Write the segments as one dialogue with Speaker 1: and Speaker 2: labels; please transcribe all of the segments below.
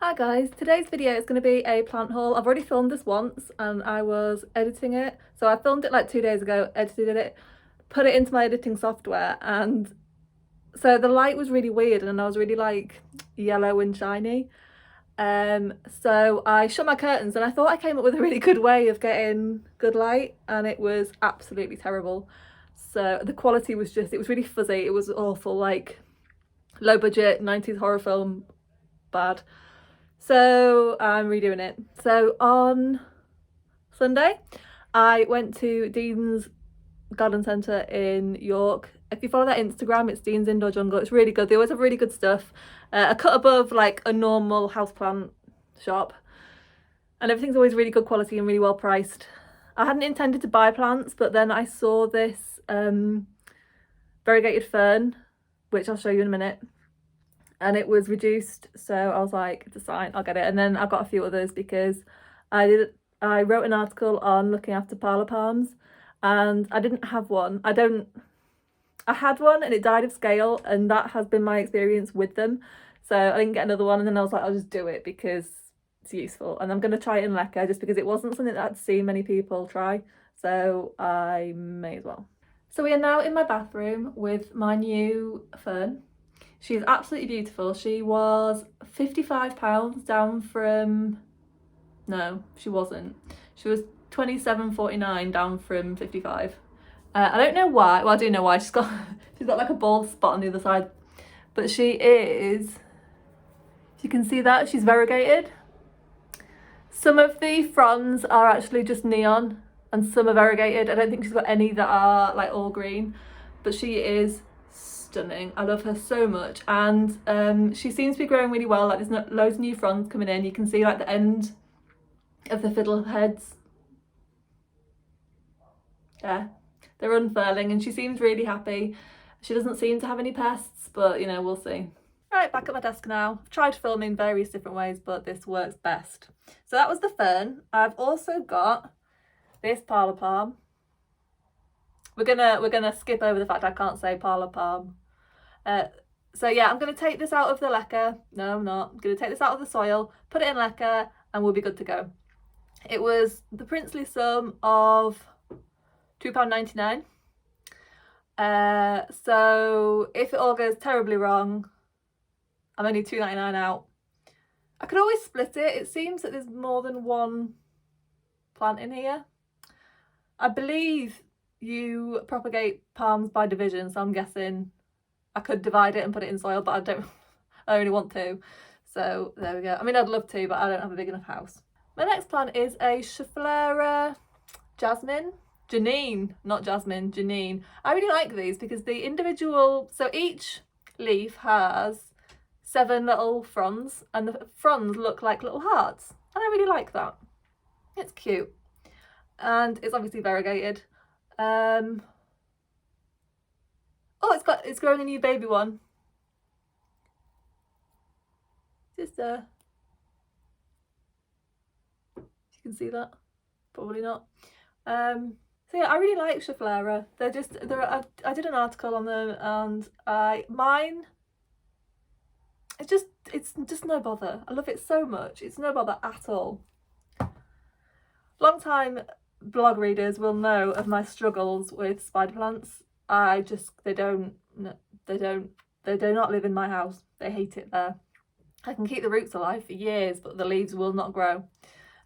Speaker 1: Hi guys, today's video is going to be a plant haul. I've already filmed this once and I was editing it. So I filmed it like 2 days ago, edited it, put it into my editing software, and so the light was really weird and I was really like yellow and shiny. So I shut my curtains and I thought I came up with a really good way of getting good light, and it was absolutely terrible. So the quality was just, it was really fuzzy, it was awful, like low budget 90s horror film bad. So I'm redoing it. So on Sunday, I went to Dean's Garden Centre in York. If you follow their Instagram, it's Dean's Indoor Jungle. It's really good. They always have really good stuff. A cut above like a normal houseplant shop. And everything's always really good quality and really well priced. I hadn't intended to buy plants, but then I saw this variegated fern, which I'll show you in a minute. And it was reduced, so I was like, it's a sign, I'll get it. And then I got a few others because I wrote an article on looking after parlour palms and I didn't have one. I had one and it died of scale, and that has been my experience with them. So I didn't get another one, and then I was like, I'll just do it because it's useful. And I'm going to try it in Leca just because it wasn't something that I'd seen many people try. So I may as well. So we are now in my bathroom with my new fern. She's absolutely beautiful. She was £55 down from, no, she wasn't. She was £27.49 down from 55. I don't know why. Well, I do know why. She's got like a bald spot on the other side. But she is, you can see that, she's variegated. Some of the fronds are actually just neon and some are variegated. I don't think she's got any that are like all green, but she is stunning. I love her so much, and she seems to be growing really well. Like there's loads of new fronds coming in. You can see like the end of the fiddle heads. Yeah, they're unfurling and she seems really happy. She doesn't seem to have any pests, but you know, we'll see. Right, back at my desk now. I've tried filming various different ways, but this works best. So that was the fern. I've also got this parlour palm. We're gonna skip over the fact I can't say parlour palm. So yeah, I'm going to take this out of the leca. No, I'm not. I'm going to take this out of the soil, put it in leca, and we'll be good to go. It was the princely sum of £2.99. So if it all goes terribly wrong, I'm only £2.99 out. I could always split it. It seems that there's more than one plant in here. I believe you propagate palms by division, so I'm guessing I could divide it and put it in soil, but I only want two. So there we go. I mean, I'd love to, but I don't have a big enough house. My next plant is a Cheflera Jasmine. Janine, not Jasmine, Janine. I really like these because the individual, so each leaf has 7 little fronds and the fronds look like little hearts. And I really like that. It's cute. And it's obviously variegated. Oh, it's growing a new baby one. Just you can see that, probably not. So yeah, I really like Cheflera. I did an article on them, and mine. It's just no bother. I love it so much. It's no bother at all. Long time blog readers will know of my struggles with spider plants. They do not live in my house. They hate it there. I can keep the roots alive for years, but the leaves will not grow.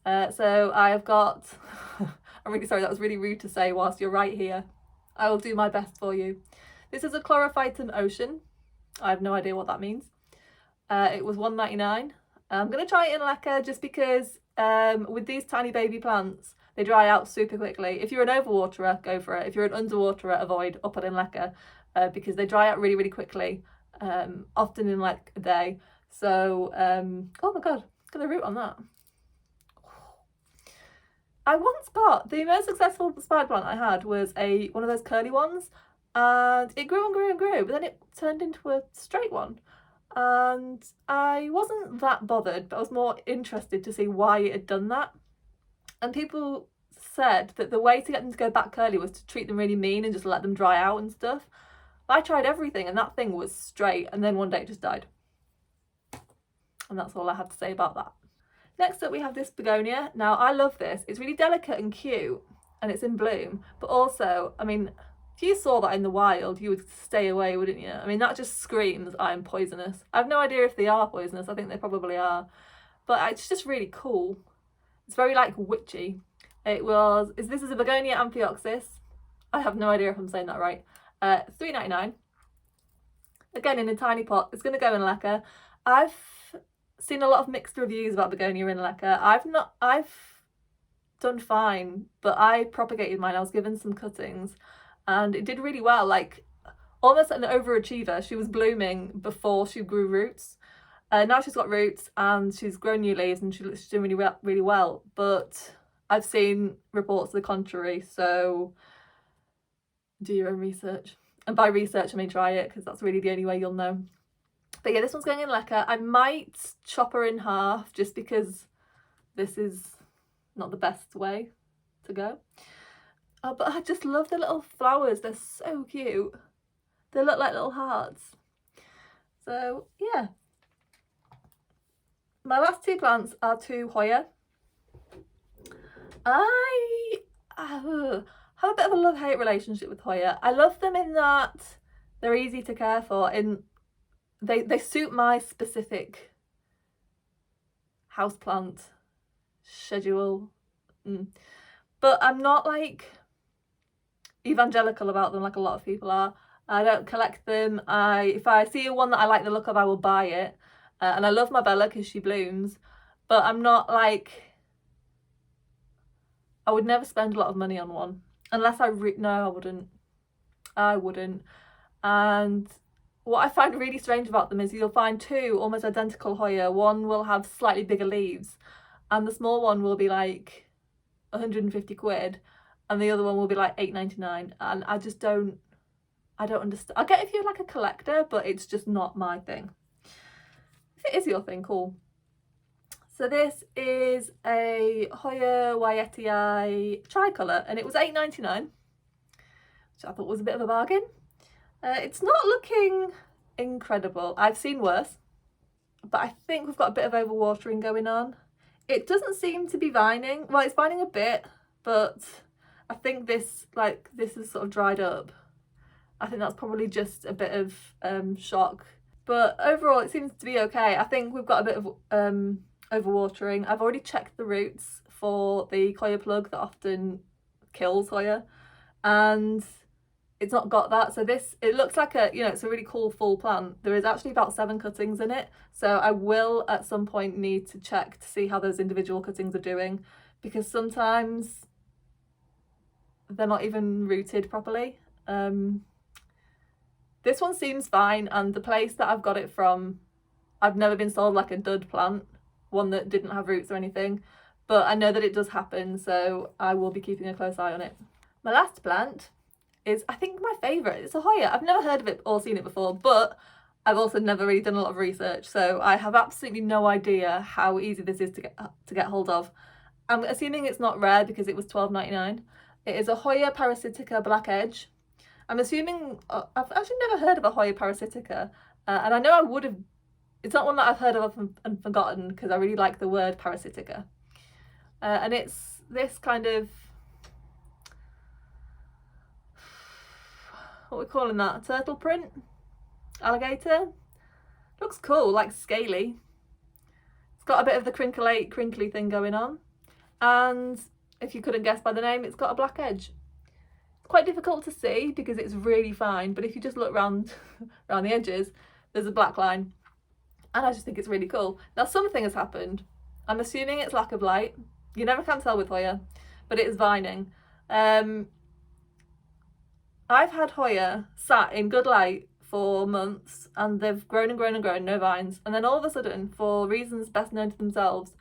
Speaker 1: So I have got, I'm really sorry, that was really rude to say whilst you're right here. I will do my best for you. This is a Chlorophytum Ocean. I have no idea what that means. It was £1.99. I'm going to try it in leca just because with these tiny baby plants, they dry out super quickly. If you're an overwaterer, go for it. If you're an underwaterer, avoid or put in leca because they dry out really, really quickly, often in like a day. So, oh my God, got a root on that. I once got, the most successful spider plant I had was one of those curly ones, and it grew and grew and grew, but then it turned into a straight one. And I wasn't that bothered, but I was more interested to see why it had done that. And people said that the way to get them to go back curly was to treat them really mean and just let them dry out and stuff. I tried everything and that thing was straight, and then one day it just died. And that's all I have to say about that. Next up we have this begonia. Now I love this. It's really delicate and cute and it's in bloom, but also, I mean, if you saw that in the wild, you would stay away, wouldn't you? I mean, that just screams I'm poisonous. I have no idea if they are poisonous. I think they probably are, but it's just really cool. It's very like witchy. This is a Begonia Amphioxus. I have no idea if I'm saying that right. $3.99. Again, in a tiny pot. It's going to go in leca. I've seen a lot of mixed reviews about Begonia in leca. I've done fine, but I propagated mine. I was given some cuttings and it did really well, like almost an overachiever. She was blooming before she grew roots. Now she's got roots and she's grown new leaves and she's doing really well, but I've seen reports to the contrary, so do your own research. And by research I mean try it, because that's really the only way you'll know. But yeah, this one's going in leca. I might chop her in half just because this is not the best way to go. Oh, but I just love the little flowers. They're so cute. They look like little hearts. So yeah. My last two plants are two Hoya. I have a bit of a love-hate relationship with Hoya. I love them in that they're easy to care for, and they suit my specific houseplant schedule. But I'm not like evangelical about them like a lot of people are. I don't collect them. If I see one that I like the look of, I will buy it. And I love my Bella because she blooms, but I'm not like, I would never spend a lot of money on one unless no, I wouldn't. And what I find really strange about them is you'll find two almost identical Hoya. One will have slightly bigger leaves and the small one will be like 150 quid and the other one will be like $8.99, and I don't understand. I get if you're like a collector, but it's just not my thing. If it is your thing, cool. So this is a Hoya Yeti tricolour and it was $8.99, which I thought was a bit of a bargain. It's not looking incredible. I've seen worse, but I think we've got a bit of overwatering going on. It doesn't seem to be vining. Well, it's vining a bit, but I think this is sort of dried up. I think that's probably just a bit of shock. But overall, it seems to be okay. I think we've got a bit of overwatering. I've already checked the roots for the Hoya plug that often kills Hoya, and it's not got that. So it looks like it's a really cool full plant. There is actually about 7 cuttings in it. So I will at some point need to check to see how those individual cuttings are doing, because sometimes they're not even rooted properly. This one seems fine, and the place that I've got it from, I've never been sold like a dud plant, one that didn't have roots or anything, but I know that it does happen, so I will be keeping a close eye on it. My last plant is, I think, my favourite. It's a Hoya. I've never heard of it or seen it before, but I've also never really done a lot of research, so I have absolutely no idea how easy this is to get hold of. I'm assuming it's not rare because it was $12.99. It is a Hoya parasitica black edge. I'm assuming, I've actually never heard of a Hoya parasitica, and I know I would have, it's not one that I've heard of and forgotten because I really like the word parasitica. And it's this kind of, what are we calling that, turtle print? Alligator? Looks cool, like scaly. It's got a bit of the crinkly thing going on. And if you couldn't guess by the name, it's got a black edge. Quite difficult to see because it's really fine, but if you just look around the edges, there's a black line, and I just think it's really cool. Now something has happened. I'm assuming it's lack of light. You never can tell with Hoya, but it is vining. I've had Hoya sat in good light for months and they've grown and grown and grown, no vines, and then all of a sudden, for reasons best known to themselves,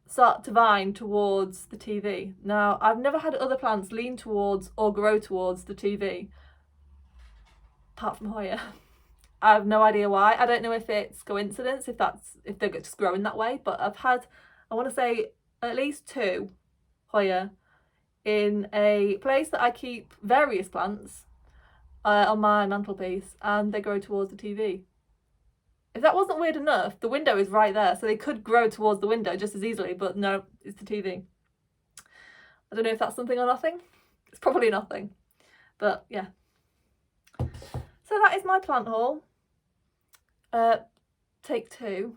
Speaker 1: start to vine towards the TV. Now, I've never had other plants lean towards or grow towards the TV, apart from Hoya. I have no idea why. I don't know if it's coincidence, if they're just growing that way, but I've had, I want to say, at least 2 Hoya in a place that I keep various plants on my mantelpiece, and they grow towards the TV. If that wasn't weird enough, the window is right there, so they could grow towards the window just as easily, but no, it's the TV. I don't know if that's something or nothing. It's probably nothing, but yeah. So that is my plant haul. Take 2.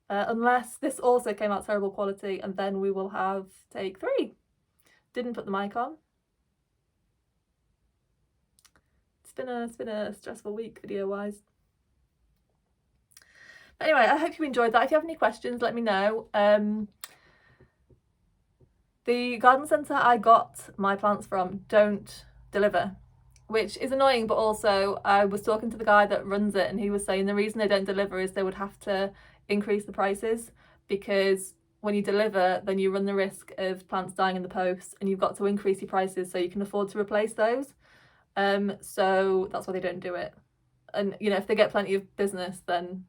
Speaker 1: Unless this also came out terrible quality, and then we will have take 3. Didn't put the mic on. It's been a stressful week video wise. Anyway, I hope you enjoyed that. If you have any questions, let me know. The garden centre I got my plants from don't deliver, which is annoying, but also I was talking to the guy that runs it and he was saying the reason they don't deliver is they would have to increase the prices, because when you deliver then you run the risk of plants dying in the post, and you've got to increase your prices so you can afford to replace those. So that's why they don't do it. And you know, if they get plenty of business then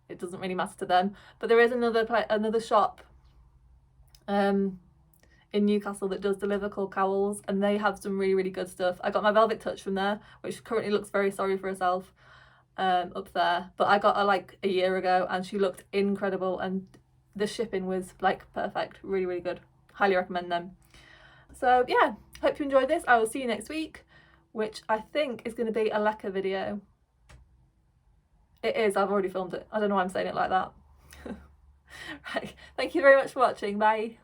Speaker 1: it doesn't really matter to them. But there is another shop in Newcastle that does deliver, called Cowell's, and they have some really good stuff. I got my Velvet Touch from there, which currently looks very sorry for herself up there, but I got her like a year ago and she looked incredible, and the shipping was like perfect. Really good. Highly recommend them. So yeah, hope you enjoyed this. I will see you next week, which I think is going to be a leca video. It is, I've already filmed it. I don't know why I'm saying it like that. Right, thank you very much for watching. Bye.